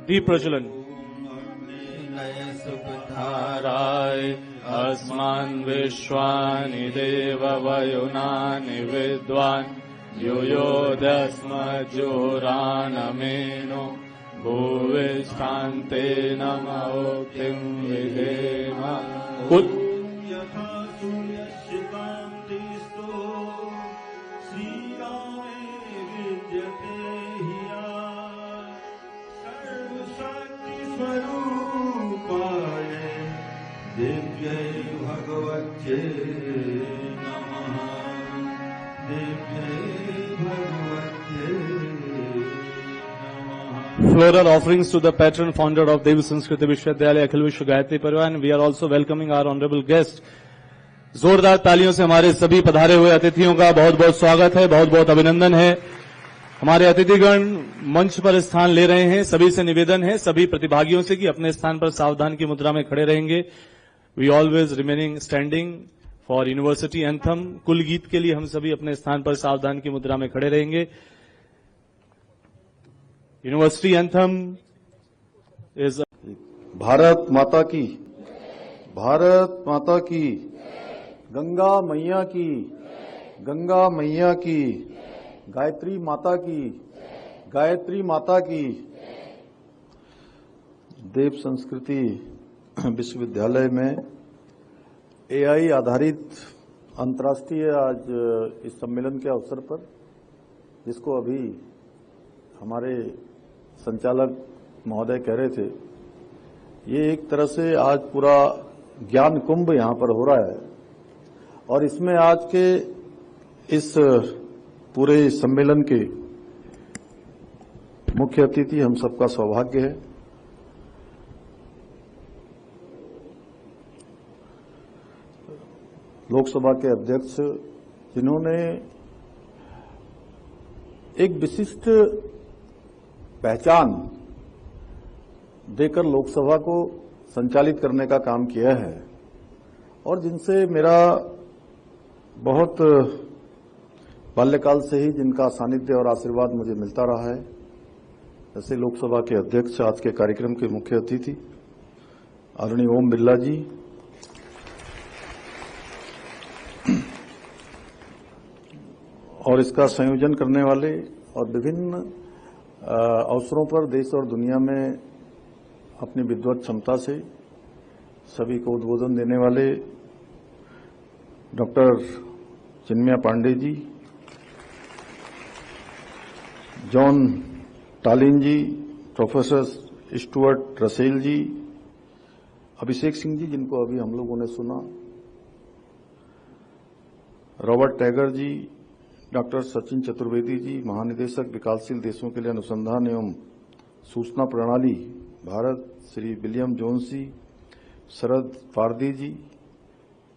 दीप प्रज्वलन। सुखधाराय अस्मान् विश्वानि देववयुनानि विद्वान् योयोदस्मज्जोरानमेनो भुविष्ठान्तेन मौक्तिं विधेम। यथा सूर्यस्य कान्तिस्तो श्रीरामे विद्यते ह्यः सर्वशक्तिस्वरूपाय दिव्यै भगवत्यै नमः। दिव्यै भगवत्यै नमः। Floral offerings to the patron founder of Devi Sanskriti Vishwavidyalaya Akhil Vishwa Gayatri Parivar, and we are also welcoming our honorable guest. जोरदार तालियों से हमारे सभी पधारे हुए अतिथियों का बहुत बहुत स्वागत है, बहुत बहुत अभिनंदन है। हमारे अतिथिगण मंच पर स्थान ले रहे हैं। सभी से निवेदन है, सभी प्रतिभागियों से कि अपने स्थान पर सावधान की मुद्रा में खड़े रहेंगे। We always remaining standing for university anthem. कुल गीत के लिए हम सभी अपने स्थान पर सावधान की मुद्रा में खड़े रहेंगे। यूनिवर्सिटी एंथम इज भारत माता की, भारत माता की, गंगा मैया की, गंगा मैया की, गायत्री माता की, गायत्री माता की। देव संस्कृति विश्वविद्यालय में एआई आधारित अंतर्राष्ट्रीय आज इस सम्मेलन के अवसर पर, जिसको अभी हमारे संचालक महोदय कह रहे थे, ये एक तरह से आज पूरा ज्ञान कुंभ यहां पर हो रहा है। और इसमें आज के इस पूरे सम्मेलन के मुख्य अतिथि हम सबका सौभाग्य है। लोकसभा के अध्यक्ष, जिन्होंने एक विशिष्ट पहचान देकर लोकसभा को संचालित करने का काम किया है और जिनसे मेरा बहुत बाल्यकाल से ही जिनका सानिध्य और आशीर्वाद मुझे मिलता रहा है, जैसे लोकसभा के अध्यक्ष, आज के कार्यक्रम के मुख्य अतिथि आदरणीय ओम बिरला जी, और इसका संयोजन करने वाले और विभिन्न अवसरों पर देश और दुनिया में अपनी विद्वत क्षमता से सभी को उद्बोधन देने वाले डॉक्टर चिन्मया पांडे जी, जॉन टालिन जी, प्रोफेसर स्टुअर्ट रसेल जी, अभिषेक सिंह जी, जिनको अभी हम लोगों ने सुना, रॉबर्ट टैगर जी, डॉक्टर सचिन चतुर्वेदी जी, महानिदेशक विकासशील देशों के लिए अनुसंधान एवं सूचना प्रणाली भारत, श्री विलियम जोन्स जी, शरद पारदी जी,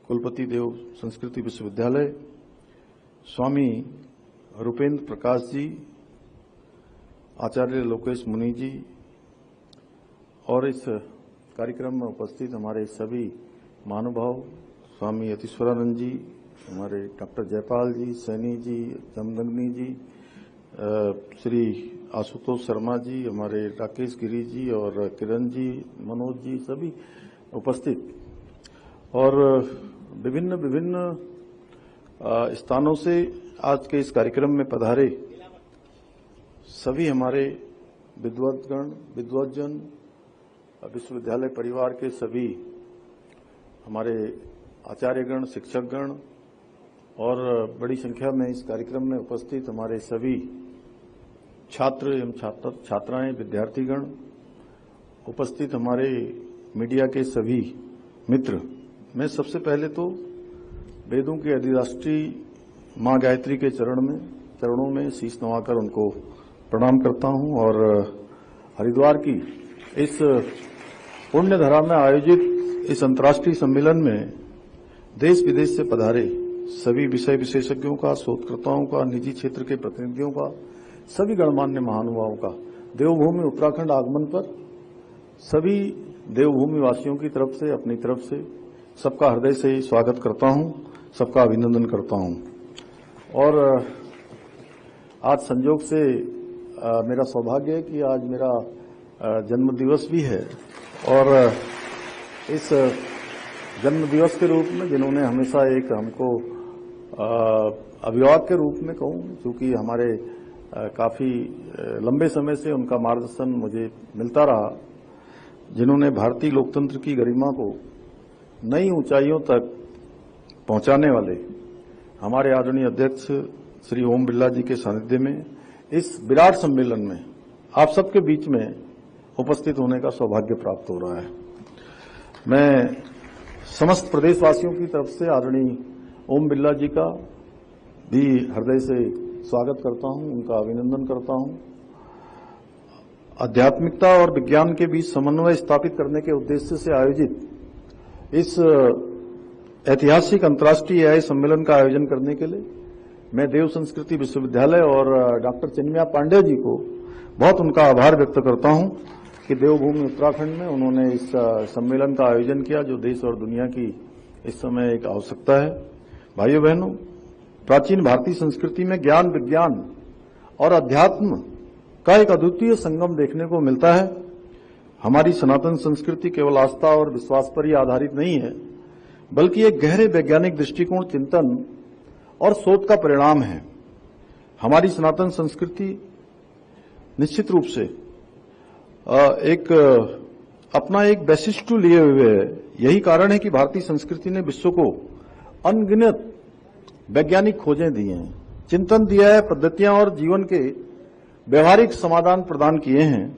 कुलपति देव संस्कृति विश्वविद्यालय, स्वामी रूपेंद्र प्रकाश जी, आचार्य लोकेश मुनि जी, और इस कार्यक्रम में उपस्थित हमारे सभी महानुभाव, स्वामी यतीश्वरानंद जी, हमारे डॉक्टर जयपाल जी, सैनी जी, जमदग्नि जी, श्री आशुतोष शर्मा जी, हमारे राकेश गिरी जी और किरण जी, मनोज जी, सभी उपस्थित और विभिन्न विभिन्न स्थानों से आज के इस कार्यक्रम में पधारे सभी हमारे विद्वत्गण, विद्वज्जन, विश्वविद्यालय परिवार के सभी हमारे आचार्यगण, शिक्षकगण और बड़ी संख्या में इस कार्यक्रम में उपस्थित हमारे सभी छात्र एवं छात्राएं, विद्यार्थीगण, उपस्थित हमारे मीडिया के सभी मित्र। मैं सबसे पहले तो वेदों के अधिराष्ट्री मां गायत्री के चरणों में शीश नवाकर उनको प्रणाम करता हूं और हरिद्वार की इस पुण्य धरा में आयोजित इस अंतर्राष्ट्रीय सम्मेलन में देश विदेश से पधारे सभी विषय विशेषज्ञों का, शोधकर्ताओं का, निजी क्षेत्र के प्रतिनिधियों का, सभी गणमान्य महानुभावों का देवभूमि उत्तराखंड आगमन पर सभी देवभूमि वासियों की तरफ से, अपनी तरफ से सबका हृदय से स्वागत करता हूं, सबका अभिनंदन करता हूं। और आज संयोग से मेरा सौभाग्य है कि आज मेरा जन्म दिवस भी है और इस जन्म दिवस के रूप में जिन्होंने हमेशा एक हमको अभिभावक के रूप में कहूं, क्योंकि हमारे काफी लंबे समय से उनका मार्गदर्शन मुझे मिलता रहा, जिन्होंने भारतीय लोकतंत्र की गरिमा को नई ऊंचाइयों तक पहुंचाने वाले हमारे आदरणीय अध्यक्ष श्री ओम बिरला जी के सानिध्य में इस विराट सम्मेलन में आप सबके बीच में उपस्थित होने का सौभाग्य प्राप्त हो रहा है। मैं समस्त प्रदेशवासियों की तरफ से आदरणीय ओम बिरला जी का भी हृदय से स्वागत करता हूं, उनका अभिनंदन करता हूं। आध्यात्मिकता और विज्ञान के बीच समन्वय स्थापित करने के उद्देश्य से आयोजित इस ऐतिहासिक अंतर्राष्ट्रीय एआई सम्मेलन का आयोजन करने के लिए मैं देव संस्कृति विश्वविद्यालय और डॉक्टर चिन्मया पांडे जी को बहुत उनका आभार व्यक्त करता हूं कि देवभूमि उत्तराखंड में उन्होंने इस सम्मेलन का आयोजन किया, जो देश और दुनिया की इस समय एक आवश्यकता है। भाइयों बहनों, प्राचीन भारतीय संस्कृति में ज्ञान, विज्ञान और अध्यात्म का एक अद्वितीय संगम देखने को मिलता है। हमारी सनातन संस्कृति केवल आस्था और विश्वास पर ही आधारित नहीं है, बल्कि एक गहरे वैज्ञानिक दृष्टिकोण, चिंतन और सोच का परिणाम है। हमारी सनातन संस्कृति निश्चित रूप से अपना एक वैशिष्ट्य लिए हुए है। यही कारण है कि भारतीय संस्कृति ने विश्व को अनगिनत वैज्ञानिक खोजें दी हैं, चिंतन दिया है, पद्धतियां और जीवन के व्यवहारिक समाधान प्रदान किए हैं।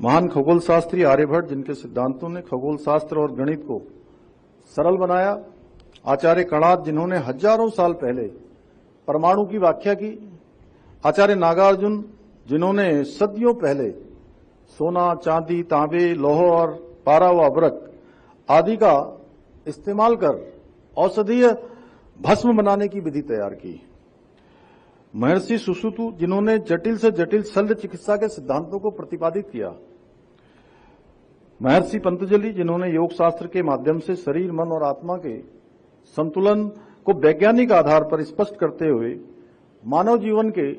महान खगोल शास्त्री आर्यभट्ट, जिनके सिद्धांतों ने खगोल शास्त्र और गणित को सरल बनाया। आचार्य कणाद, जिन्होंने हजारों साल पहले परमाणु की व्याख्या की। आचार्य नागार्जुन, जिन्होंने सदियों पहले सोना, चांदी, तांबे, लौह और पारा व अभ्रक आदि का इस्तेमाल कर औषधीय भस्म बनाने की विधि तैयार की। महर्षि सुश्रुतु, जिन्होंने जटिल से जटिल शल्य चिकित्सा के सिद्धांतों को प्रतिपादित किया। महर्षि पतंजलि, जिन्होंने योग शास्त्र के माध्यम से शरीर, मन और आत्मा के संतुलन को वैज्ञानिक आधार पर स्पष्ट करते हुए मानव जीवन के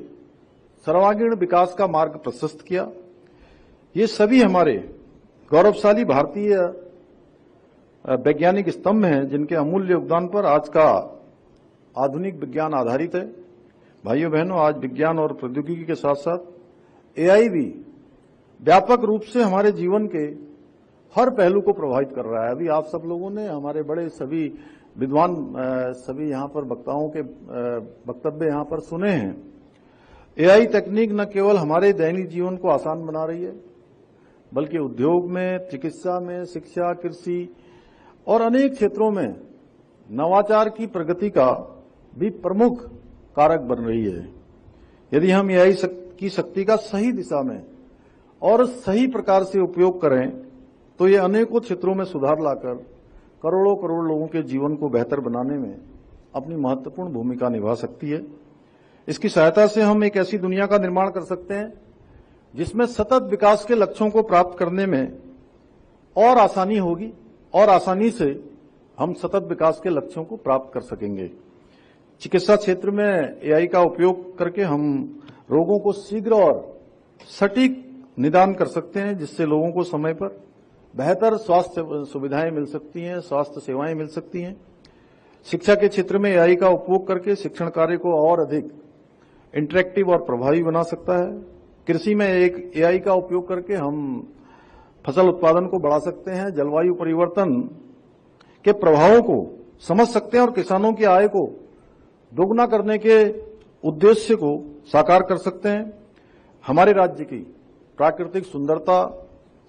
सर्वांगीण विकास का मार्ग प्रशस्त किया। ये सभी हमारे गौरवशाली भारतीय वैज्ञानिक स्तंभ हैं, जिनके अमूल्य योगदान पर आज का आधुनिक विज्ञान आधारित है। भाइयों बहनों, आज विज्ञान और प्रौद्योगिकी के साथ साथ एआई भी व्यापक रूप से हमारे जीवन के हर पहलू को प्रभावित कर रहा है। अभी आप सब लोगों ने हमारे बड़े सभी विद्वान सभी यहां पर वक्ताओं के वक्तव्य यहां पर सुने हैं। एआई तकनीक न केवल हमारे दैनिक जीवन को आसान बना रही है, बल्कि उद्योग में, चिकित्सा में, शिक्षा, कृषि और अनेक क्षेत्रों में नवाचार की प्रगति का भी प्रमुख कारक बन रही है। यदि हम एआई की शक्ति का सही दिशा में और सही प्रकार से उपयोग करें तो ये अनेकों क्षेत्रों में सुधार लाकर करोड़ों करोड़ लोगों के जीवन को बेहतर बनाने में अपनी महत्वपूर्ण भूमिका निभा सकती है। इसकी सहायता से हम एक ऐसी दुनिया का निर्माण कर सकते हैं जिसमें सतत विकास के लक्ष्यों को प्राप्त करने में और आसानी होगी और आसानी से हम सतत विकास के लक्ष्यों को प्राप्त कर सकेंगे। चिकित्सा क्षेत्र में एआई का उपयोग करके हम रोगों को शीघ्र और सटीक निदान कर सकते हैं, जिससे लोगों को समय पर बेहतर स्वास्थ्य सुविधाएं मिल सकती हैं, स्वास्थ्य सेवाएं मिल सकती हैं। शिक्षा के क्षेत्र में एआई का उपयोग करके शिक्षण कार्य को और अधिक इंटरेक्टिव और प्रभावी बना सकता है। कृषि में एक एआई का उपयोग करके हम फसल उत्पादन को बढ़ा सकते हैं, जलवायु परिवर्तन के प्रभावों को समझ सकते हैं और किसानों की आय को दोगुना करने के उद्देश्य को साकार कर सकते हैं। हमारे राज्य की प्राकृतिक सुंदरता,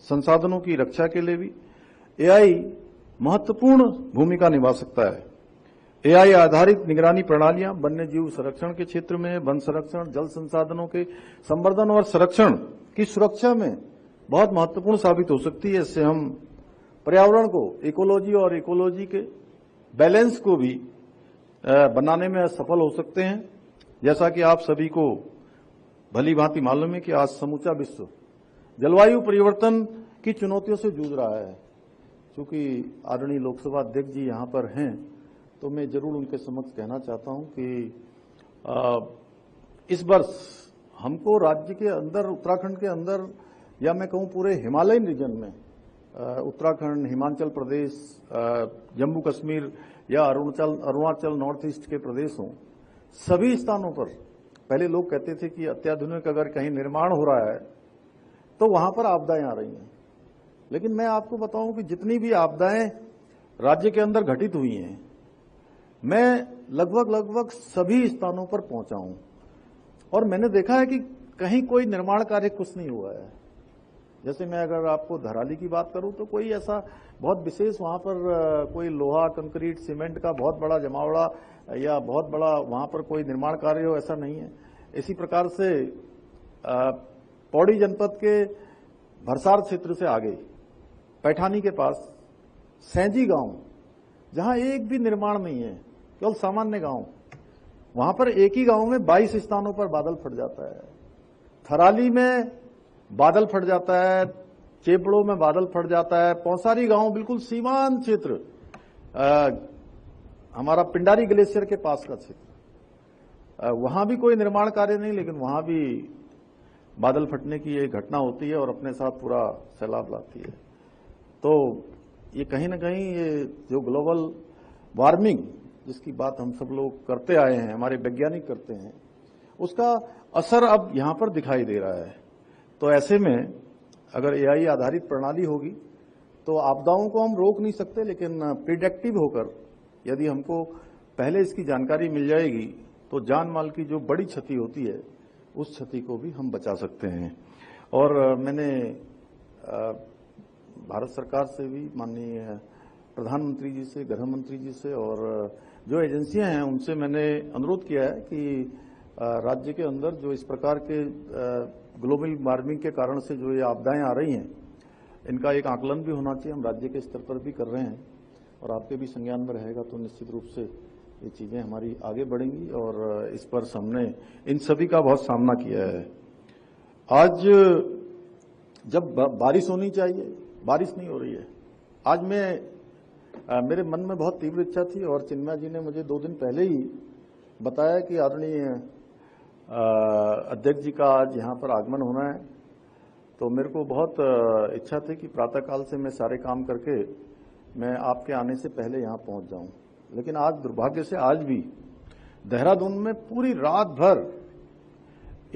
संसाधनों की रक्षा के लिए भी एआई महत्वपूर्ण भूमिका निभा सकता है। एआई आधारित निगरानी प्रणालियां वन्य जीव संरक्षण के क्षेत्र में, वन संरक्षण, जल संसाधनों के संवर्धन और संरक्षण की सुरक्षा में बहुत महत्वपूर्ण साबित हो सकती है। इससे हम पर्यावरण को, इकोलॉजी और इकोलॉजी के बैलेंस को भी बनाने में सफल हो सकते हैं। जैसा कि आप सभी को भली भांति मालूम है कि आज समूचा विश्व जलवायु परिवर्तन की चुनौतियों से जूझ रहा है। चूंकि आदरणीय लोकसभा अध्यक्ष जी यहां पर हैं, तो मैं जरूर उनके समक्ष कहना चाहता हूं कि इस वर्ष हमको राज्य के अंदर, उत्तराखंड के अंदर या मैं कहूं पूरे हिमालयन रीजन में, उत्तराखंड, हिमाचल प्रदेश, जम्मू कश्मीर या अरुणाचल नॉर्थ ईस्ट के प्रदेश हों, सभी स्थानों पर पहले लोग कहते थे कि अत्याधुनिक अगर कहीं निर्माण हो रहा है तो वहां पर आपदाएं आ रही हैं। लेकिन मैं आपको बताऊं कि जितनी भी आपदाएं राज्य के अंदर घटित हुई हैं, मैं लगभग सभी स्थानों पर पहुंचा हूं और मैंने देखा है कि कहीं कोई निर्माण कार्य कुछ नहीं हुआ है। जैसे मैं अगर आपको धराली की बात करूं तो कोई ऐसा बहुत विशेष वहां पर कोई लोहा, कंक्रीट, सीमेंट का बहुत बड़ा जमावड़ा या बहुत बड़ा वहां पर कोई निर्माण कार्य हो, ऐसा नहीं है। इसी प्रकार से पौड़ी जनपद के भरसार क्षेत्र से आगे पैठानी के पास सैंजी गांव, जहां एक भी निर्माण नहीं है, केवल सामान्य गांव, वहां पर एक ही गांव में 22 स्थानों पर बादल फट जाता है। थराली में बादल फट जाता है, चेपड़ों में बादल फट जाता है। पौसारी गांव बिल्कुल सीमांत क्षेत्र, हमारा पिंडारी ग्लेशियर के पास का क्षेत्र, वहां भी कोई निर्माण कार्य नहीं, लेकिन वहां भी बादल फटने की एक घटना होती है और अपने साथ पूरा सैलाब लाती है। तो ये कहीं ना कहीं ये जो ग्लोबल वार्मिंग जिसकी बात हम सब लोग करते आए हैं, हमारे वैज्ञानिक करते हैं, उसका असर अब यहां पर दिखाई दे रहा है। तो ऐसे में अगर एआई आधारित प्रणाली होगी तो आपदाओं को हम रोक नहीं सकते, लेकिन प्रिडिक्टिव होकर यदि हमको पहले इसकी जानकारी मिल जाएगी तो जान माल की जो बड़ी क्षति होती है उस क्षति को भी हम बचा सकते हैं। और मैंने भारत सरकार से भी, माननीय प्रधानमंत्री जी से, गृह मंत्री जी से और जो एजेंसियां हैं उनसे मैंने अनुरोध किया है कि राज्य के अंदर जो इस प्रकार के ग्लोबल वार्मिंग के कारण से जो ये आपदाएं आ रही हैं, इनका एक आकलन भी होना चाहिए। हम राज्य के स्तर पर भी कर रहे हैं और आपके भी संज्ञान में रहेगा तो निश्चित रूप से ये चीजें हमारी आगे बढ़ेंगी और इस पर हमने इन सभी का बहुत सामना किया है। आज जब बारिश होनी चाहिए, बारिश नहीं हो रही है। आज मेरे मन में बहुत तीव्र इच्छा थी और चिन्मय जी ने मुझे 2 दिन पहले ही बताया कि आदरणीय अध्यक्ष जी का आज यहाँ पर आगमन होना है। तो मेरे को बहुत इच्छा थी कि प्रातःकाल से मैं सारे काम करके मैं आपके आने से पहले यहाँ पहुँच जाऊँ, लेकिन आज दुर्भाग्य से आज भी देहरादून में पूरी रात भर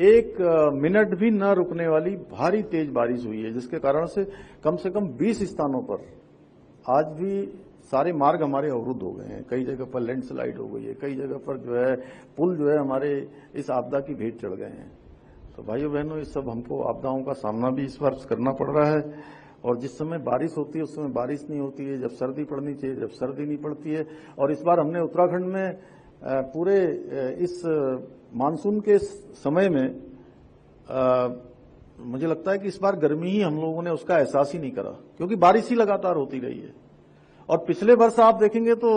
1 मिनट भी न रुकने वाली भारी तेज बारिश हुई है, जिसके कारण से कम 20 स्थानों पर आज भी सारे मार्ग हमारे अवरुद्ध हो गए हैं। कई जगह पर लैंडस्लाइड हो गई है, कई जगह पर जो है पुल जो है हमारे इस आपदा की भेंट चढ़ गए हैं। तो भाइयों बहनों, इस सब हमको आपदाओं का सामना भी इस बार करना पड़ रहा है। और जिस समय बारिश होती है उस समय बारिश नहीं होती है, जब सर्दी पड़नी चाहिए जब सर्दी नहीं पड़ती है। और इस बार हमने उत्तराखंड में पूरे इस मानसून के समय में मुझे लगता है कि इस बार गर्मी ही हम लोगों ने उसका एहसास ही नहीं करा, क्योंकि बारिश ही लगातार होती रही है। और पिछले वर्ष आप देखेंगे तो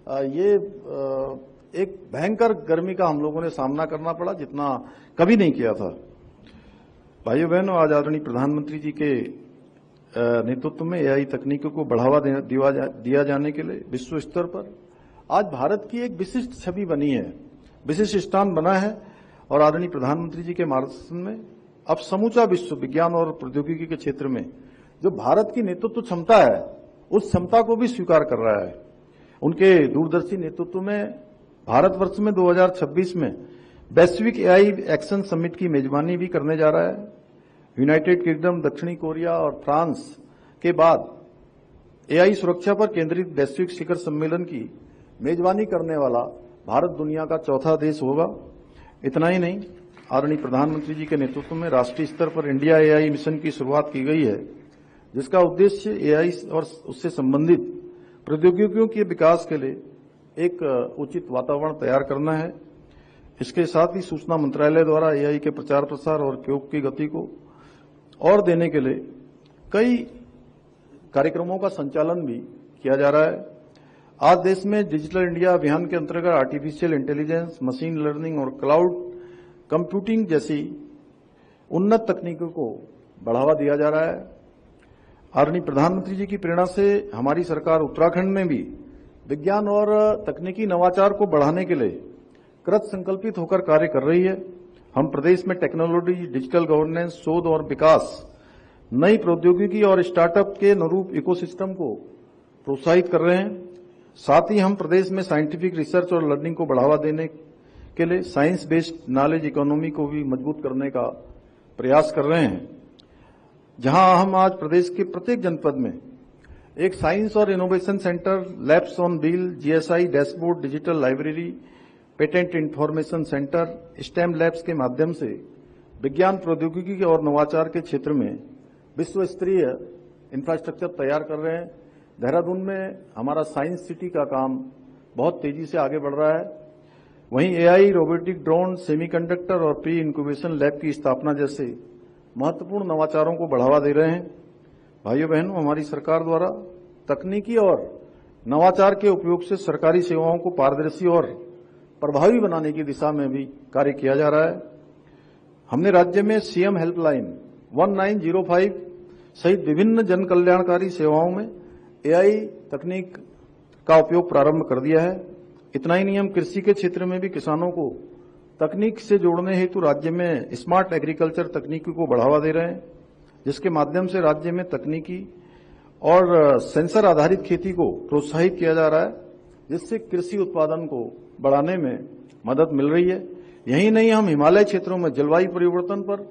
ये एक भयंकर गर्मी का हम लोगों ने सामना करना पड़ा, जितना कभी नहीं किया था। भाइयों बहनों, आज आदरणीय प्रधानमंत्री जी के नेतृत्व में एआई तकनीकों को बढ़ावा दिया जाने के लिए विश्व स्तर पर आज भारत की एक विशिष्ट छवि बनी है, विशिष्ट स्थान बना है। और आदरणीय प्रधानमंत्री जी के मार्गदर्शन में अब समूचा विश्व विज्ञान और प्रौद्योगिकी के क्षेत्र में जो भारत की नेतृत्व क्षमता है, उस क्षमता को भी स्वीकार कर रहा है। उनके दूरदर्शी नेतृत्व में भारतवर्ष में 2026 में वैश्विक एआई एक्शन समिट की मेजबानी भी करने जा रहा है। यूनाइटेड किंगडम, दक्षिणी कोरिया और फ्रांस के बाद एआई सुरक्षा पर केंद्रित वैश्विक शिखर सम्मेलन की मेजबानी करने वाला भारत दुनिया का चौथा देश होगा। इतना ही नहीं, आदरणीय प्रधानमंत्री जी के नेतृत्व में राष्ट्रीय स्तर पर इंडिया एआई मिशन की शुरुआत की गई है, जिसका उद्देश्य एआई और उससे संबंधित प्रौद्योगिकियों के विकास के लिए एक उचित वातावरण तैयार करना है। इसके साथ ही सूचना मंत्रालय द्वारा एआई के प्रचार प्रसार और उपयोग की गति को और देने के लिए कई कार्यक्रमों का संचालन भी किया जा रहा है। आज देश में डिजिटल इंडिया अभियान के अंतर्गत आर्टिफिशियल इंटेलिजेंस, मशीन लर्निंग और क्लाउड कंप्यूटिंग जैसी उन्नत तकनीकों को बढ़ावा दिया जा रहा है। आदरणीय प्रधानमंत्री जी की प्रेरणा से हमारी सरकार उत्तराखंड में भी विज्ञान और तकनीकी नवाचार को बढ़ाने के लिए कृत संकल्पित होकर कार्य कर रही है। हम प्रदेश में टेक्नोलॉजी, डिजिटल गवर्नेंस, शोध और विकास नई प्रौद्योगिकी और स्टार्टअप के अनुरूप इकोसिस्टम को प्रोत्साहित कर रहे हैं। साथ ही हम प्रदेश में साइंटिफिक रिसर्च और लर्निंग को बढ़ावा देने के लिए साइंस बेस्ड नॉलेज इकोनॉमी को भी मजबूत करने का प्रयास कर रहे हैं, जहां हम आज प्रदेश के प्रत्येक जनपद में एक साइंस और innovation centre, labs on wheel, GSI dashboard, digital library, patent information centre, stem labs के माध्यम से विज्ञान प्रौद्योगिकी और नवाचार के क्षेत्र में विश्व स्तरीय इंफ्रास्ट्रक्चर तैयार कर रहे हैं। देहरादून में हमारा साइंस सिटी का काम बहुत तेजी से आगे बढ़ रहा है। वहीं एआई, रोबोटिक, ड्रोन, सेमीकंडक्टर और प्री इंक्यूबेशन लैब की स्थापना जैसे महत्वपूर्ण नवाचारों को बढ़ावा दे रहे हैं। भाइयों बहनों, हमारी सरकार द्वारा तकनीकी और नवाचार के उपयोग से सरकारी सेवाओं को पारदर्शी और प्रभावी बनाने की दिशा में भी कार्य किया जा रहा है। हमने राज्य में सीएम हेल्पलाइन 1905 सहित विभिन्न जन कल्याणकारी सेवाओं में एआई तकनीक का उपयोग प्रारंभ कर दिया है। इतना ही नहीं, हम कृषि के क्षेत्र में भी किसानों को तकनीक से जोड़ने हेतु राज्य में स्मार्ट एग्रीकल्चर तकनीकी को बढ़ावा दे रहे हैं, जिसके माध्यम से राज्य में तकनीकी और सेंसर आधारित खेती को प्रोत्साहित किया जा रहा है, जिससे कृषि उत्पादन को बढ़ाने में मदद मिल रही है। यही नहीं, हम हिमालय क्षेत्रों में जलवायु परिवर्तन पर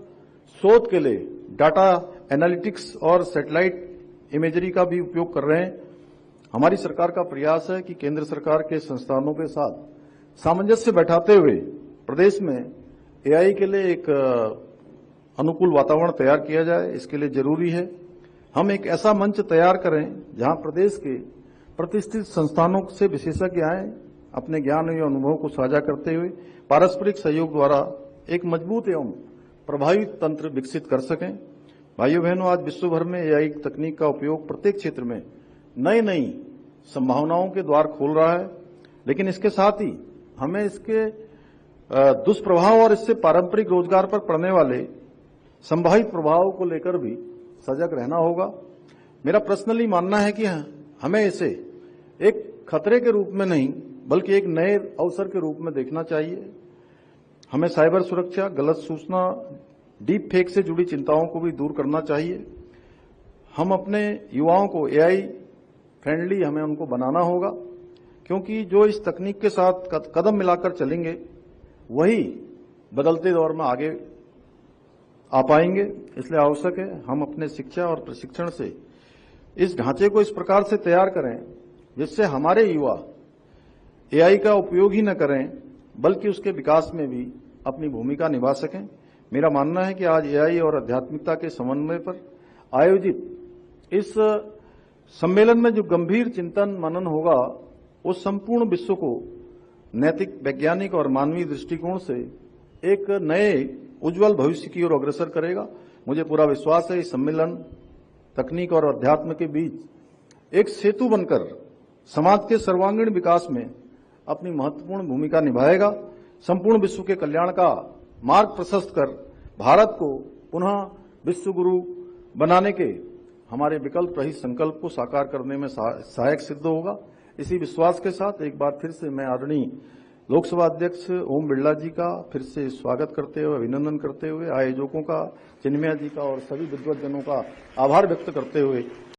शोध के लिए डाटा एनालिटिक्स और सैटेलाइट इमेजरी का भी उपयोग कर रहे हैं। हमारी सरकार का प्रयास है कि केंद्र सरकार के संस्थानों के साथ सामंजस्य बैठाते हुए प्रदेश में एआई के लिए एक अनुकूल वातावरण तैयार किया जाए। इसके लिए जरूरी है हम एक ऐसा मंच तैयार करें जहां प्रदेश के प्रतिष्ठित संस्थानों से विशेषज्ञ आए, अपने ज्ञान एवं अनुभव को साझा करते हुए पारस्परिक सहयोग द्वारा एक मजबूत एवं प्रभावी तंत्र विकसित कर सकें। भाइयों बहनों, आज विश्व भर में एआई तकनीक का उपयोग प्रत्येक क्षेत्र में नई नई संभावनाओं के द्वार खोल रहा है, लेकिन इसके साथ ही हमें इसके दुष्प्रभाव और इससे पारंपरिक रोजगार पर पड़ने वाले संभावित प्रभावों को लेकर भी सजग रहना होगा। मेरा पर्सनली मानना है कि हमें इसे एक खतरे के रूप में नहीं बल्कि एक नए अवसर के रूप में देखना चाहिए। हमें साइबर सुरक्षा, गलत सूचना, डीप फेक से जुड़ी चिंताओं को भी दूर करना चाहिए। हम अपने युवाओं को एआई फ्रेंडली हमें उनको बनाना होगा, क्योंकि जो इस तकनीक के साथ कदम मिलाकर चलेंगे वही बदलते दौर में आगे आ पाएंगे। इसलिए आवश्यक है हम अपने शिक्षा और प्रशिक्षण से इस ढांचे को इस प्रकार से तैयार करें जिससे हमारे युवा एआई का उपयोग ही न करें बल्कि उसके विकास में भी अपनी भूमिका निभा सकें। मेरा मानना है कि आज एआई और आध्यात्मिकता के समन्वय पर आयोजित इस सम्मेलन में जो गंभीर चिंतन मनन होगा वो संपूर्ण विश्व को नैतिक, वैज्ञानिक और मानवीय दृष्टिकोण से एक नए उज्जवल भविष्य की ओर अग्रसर करेगा। मुझे पूरा विश्वास है इस सम्मेलन तकनीक और अध्यात्म के बीच एक सेतु बनकर समाज के सर्वांगीण विकास में अपनी महत्वपूर्ण भूमिका निभाएगा। संपूर्ण विश्व के कल्याण का मार्ग प्रशस्त कर भारत को पुनः विश्व गुरु बनाने के हमारे विकल्प रहित संकल्प को साकार करने में सहायक सिद्ध होगा। इसी विश्वास के साथ एक बार फिर से मैं आदरणीय लोकसभा अध्यक्ष ओम बिरला जी का फिर से स्वागत करते हुए, अभिनंदन करते हुए, आयोजकों का, चिन्मया जी का और सभी विद्वत जनों का आभार व्यक्त करते हुए